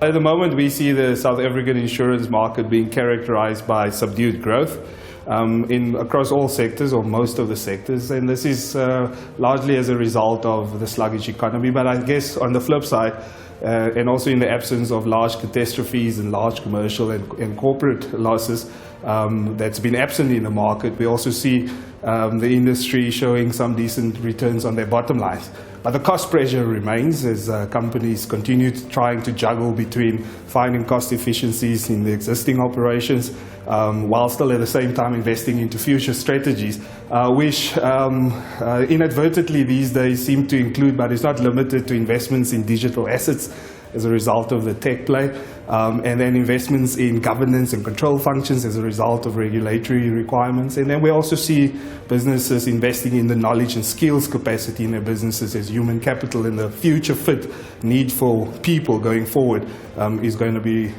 At the moment, we see the South African insurance market being characterized by subdued growth across all sectors, or most of the sectors, and this is largely as a result of the sluggish economy. But I guess on the flip side, and also in the absence of large catastrophes and large commercial and corporate losses that's been absent in the market, we also see the industry showing some decent returns on their bottom lines. But the cost pressure remains as companies continue trying to juggle between finding cost efficiencies in the existing operations while still at the same time investing into future strategies, which inadvertently these days seem to include, but it's not limited to, investments in digital assets as a result of the tech play, and then investments in governance and control functions as a result of regulatory requirements. And then we also see businesses investing in the knowledge and skills capacity in their businesses as human capital, and the future fit need for people going forward is going to be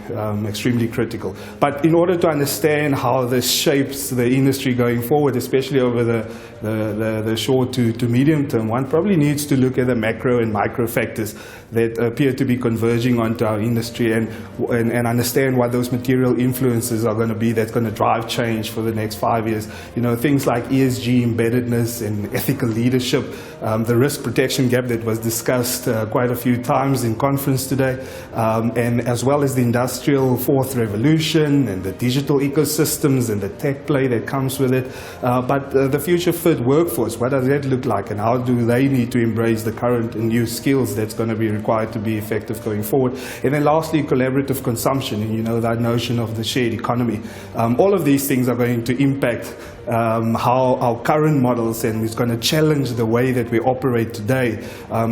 extremely critical. But in order to understand how this shapes the industry going forward, especially over the short to medium term, one probably needs to look at the macro and micro factors that appear to be converging onto our industry, and understand what those material influences are going to be that's going to drive change for the next 5 years. You know, things like ESG embeddedness and ethical leadership, the risk protection gap that was discussed quite a few times in conference today, and as well as the industrial fourth revolution and the digital ecosystems and the tech play that comes with it. But the future fit workforce, what does that look like, and how do they need to embrace the current and new skills that's going to be required to be effective going forward? And then lastly, collaborative consumption, and you know, that notion of the shared economy. All of these things are going to impact how our current models, and it's going to challenge the way that we operate today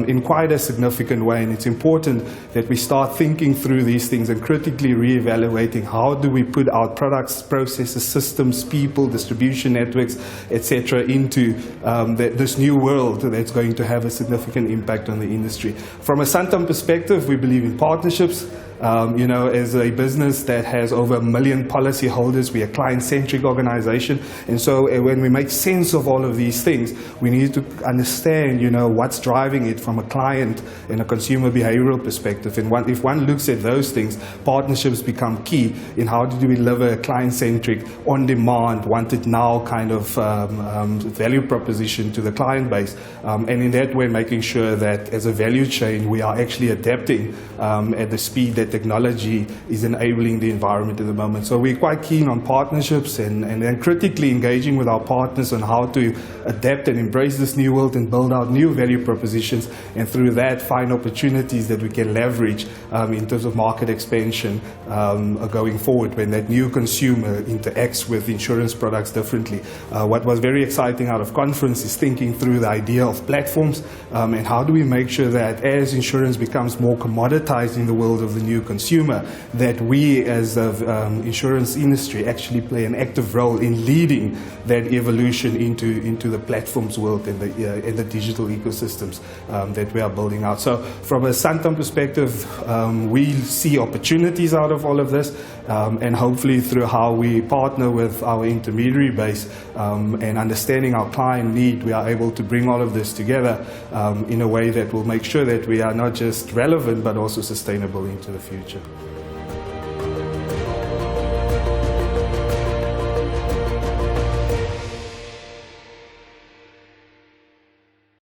in quite a significant way. And it's important that we start thinking through these things and critically reevaluating how do we put our products, processes, systems, people, distribution networks, etc. into this new world that's going to have a significant impact on the industry. From a Santam perspective, we believe in partnerships. You know, as a business that has over 1 million policy holders, we're a client-centric organization, and so when we make sense of all of these things, we need to understand, you know, what's driving it from a client and a consumer behavioral perspective. And if one looks at those things, partnerships become key in how do we deliver a client-centric, on-demand, wanted-now kind of value proposition to the client base, and in that way making sure that as a value chain we are actually adapting at the speed that technology is enabling the environment at the moment. So we're quite keen on partnerships and then critically engaging with our partners on how to adapt and embrace this new world and build out new value propositions, and through that find opportunities that we can leverage in terms of market expansion going forward when that new consumer interacts with insurance products differently. What was very exciting out of conference is thinking through the idea of platforms, and how do we make sure that as insurance becomes more commoditized in the world of the new consumer, that we as the insurance industry actually play an active role in leading that evolution into the platforms world and the digital ecosystems that we are building out. So from a Santam perspective, we see opportunities out of all of this, and hopefully through how we partner with our intermediary base and understanding our client need, we are able to bring all of this together in a way that will make sure that we are not just relevant but also sustainable into the future.